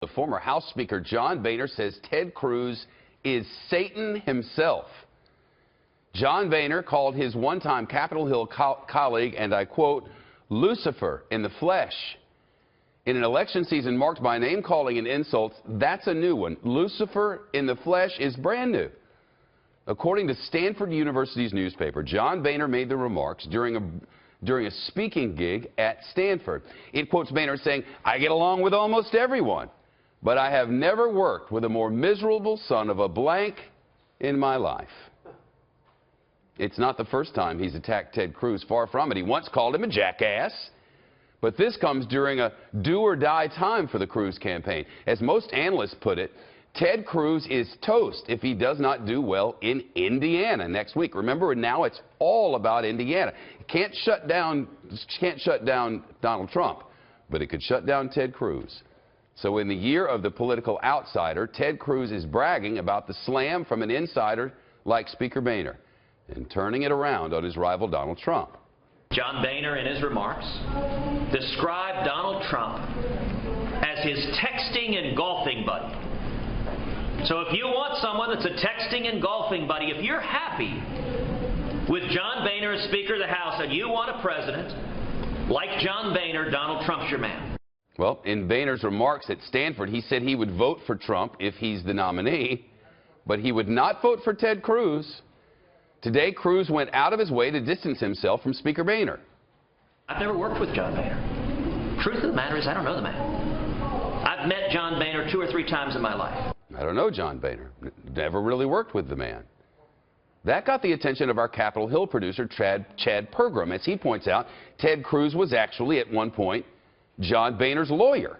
The former House Speaker John Boehner says Ted Cruz is Satan himself. John Boehner called his one-time Capitol Hill colleague, and I quote, Lucifer in the flesh. In an election season marked by name-calling and insults, that's a new one. Lucifer in the flesh is brand new. According to Stanford University's newspaper, John Boehner made the remarks during a speaking gig at Stanford. It quotes Boehner saying, I get along with almost everyone, but I have never worked with a more miserable son of a blank in my life. It's not the first time he's attacked Ted Cruz. Far from it. He once called him a jackass. But this comes during a do-or-die time for the Cruz campaign. As most analysts put it, Ted Cruz is toast if he does not do well in Indiana next week. Remember, now it's all about Indiana. It can't shut down Donald Trump, but it could shut down Ted Cruz. So in the year of the political outsider, Ted Cruz is bragging about the slam from an insider like Speaker Boehner and turning it around on his rival Donald Trump. John Boehner, in his remarks, described Donald Trump as his texting and golfing buddy. So if you want someone that's a texting and golfing buddy, if you're happy with John Boehner as Speaker of the House and you want a president like John Boehner, Donald Trump's your man. Well, in Boehner's remarks at Stanford, he said he would vote for Trump if he's the nominee, but he would not vote for Ted Cruz. Today, Cruz went out of his way to distance himself from Speaker Boehner. I've never worked with John Boehner. Truth of the matter is, I don't know the man. I've met John Boehner 2 or 3 times in my life. I don't know John Boehner. Never really worked with the man. That got the attention of our Capitol Hill producer, Chad Pergram. As he points out, Ted Cruz was actually, at one point, John Boehner's lawyer.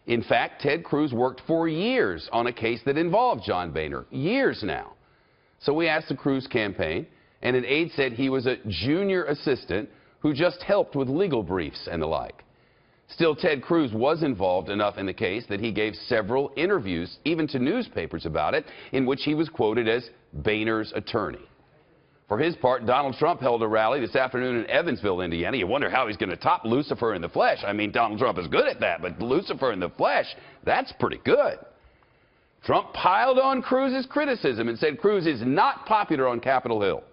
In fact, Ted Cruz worked for years on a case that involved John Boehner. Years now. So we asked the Cruz campaign, and an aide said he was a junior assistant who just helped with legal briefs and the like. Still, Ted Cruz was involved enough in the case that he gave several interviews, even to newspapers about it, in which he was quoted as Boehner's attorney. For his part, Donald Trump held a rally this afternoon in Evansville, Indiana. You wonder how he's going to top Lucifer in the flesh. I mean, Donald Trump is good at that, but Lucifer in the flesh, that's pretty good. Trump piled on Cruz's criticism and said Cruz is not popular on Capitol Hill.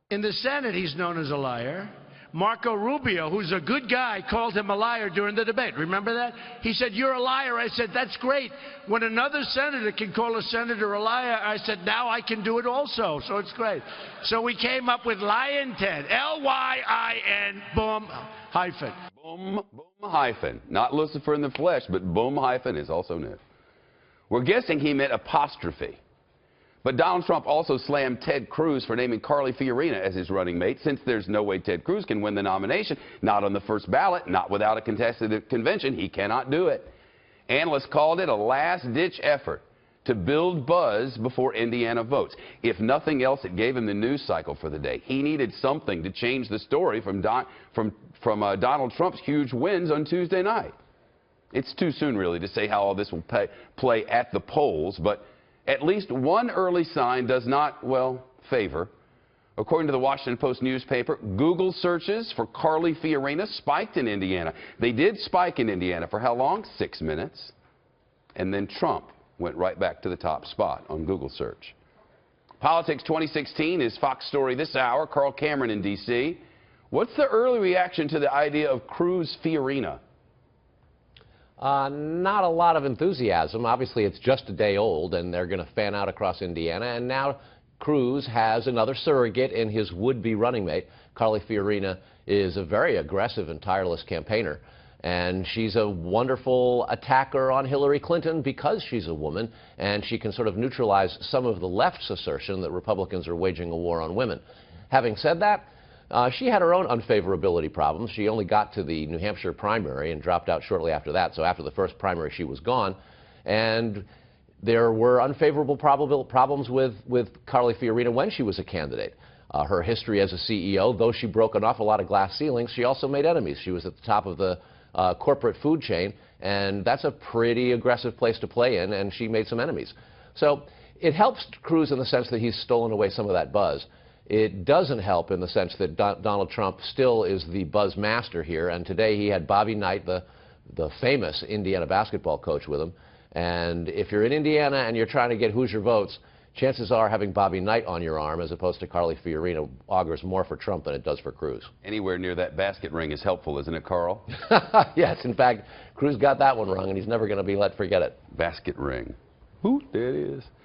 In the Senate, he's known as a liar. Marco Rubio, who's a good guy, called him a liar during the debate. Remember that? He said, you're a liar. I said, that's great. When another senator can call a senator a liar, I said, now I can do it also. So it's great. So we came up with Lion Ted. L-Y-I-N, boom, hyphen. Boom, boom, hyphen. Not Lucifer in the flesh, but boom, hyphen is also new. We're guessing he meant apostrophe. But Donald Trump also slammed Ted Cruz for naming Carly Fiorina as his running mate, since there's no way Ted Cruz can win the nomination, not on the first ballot, not without a contested convention. He cannot do it. Analysts called it a last-ditch effort to build buzz before Indiana votes. If nothing else, it gave him the news cycle for the day. He needed something to change the story from Donald Trump's huge wins on Tuesday night. It's too soon, really, to say how all this will play at the polls, but at least one early sign does not, well, favor. According to the Washington Post newspaper, Google searches for Carly Fiorina spiked in Indiana. They did spike in Indiana for how long? 6 minutes. And then Trump went right back to the top spot on Google search. Politics 2016 is Fox Story this hour. Carl Cameron in D.C. What's the early reaction to the idea of Cruz Fiorina? Not a lot of enthusiasm. Obviously, it's just a day old, and they're going to fan out across Indiana. And now Cruz has another surrogate in his would-be running mate. Carly Fiorina is a very aggressive and tireless campaigner. And she's a wonderful attacker on Hillary Clinton because she's a woman, and she can sort of neutralize some of the left's assertion that Republicans are waging a war on women. Having said that, she had her own unfavorability problems. She only got to the New Hampshire primary and dropped out shortly after that. So after the first primary, she was gone. And there were unfavorable problems with Carly Fiorina when she was a candidate. Her history as a CEO, though she broke an awful lot of glass ceilings, she also made enemies. She was at the top of the corporate food chain, and that's a pretty aggressive place to play in, and she made some enemies. So it helps Cruz in the sense that he's stolen away some of that buzz. It doesn't help in the sense that Donald Trump still is the buzz master here, and today he had Bobby Knight, the the famous Indiana basketball coach with him. And if you're in Indiana and you're trying to get Hoosier votes, chances are having Bobby Knight on your arm as opposed to Carly Fiorina augurs more for Trump than it does for Cruz. Anywhere near that basket ring is helpful, isn't it, Carl? Yes, in fact, Cruz got that one wrong, and he's never going to be let forget it. Basket ring. Who that is.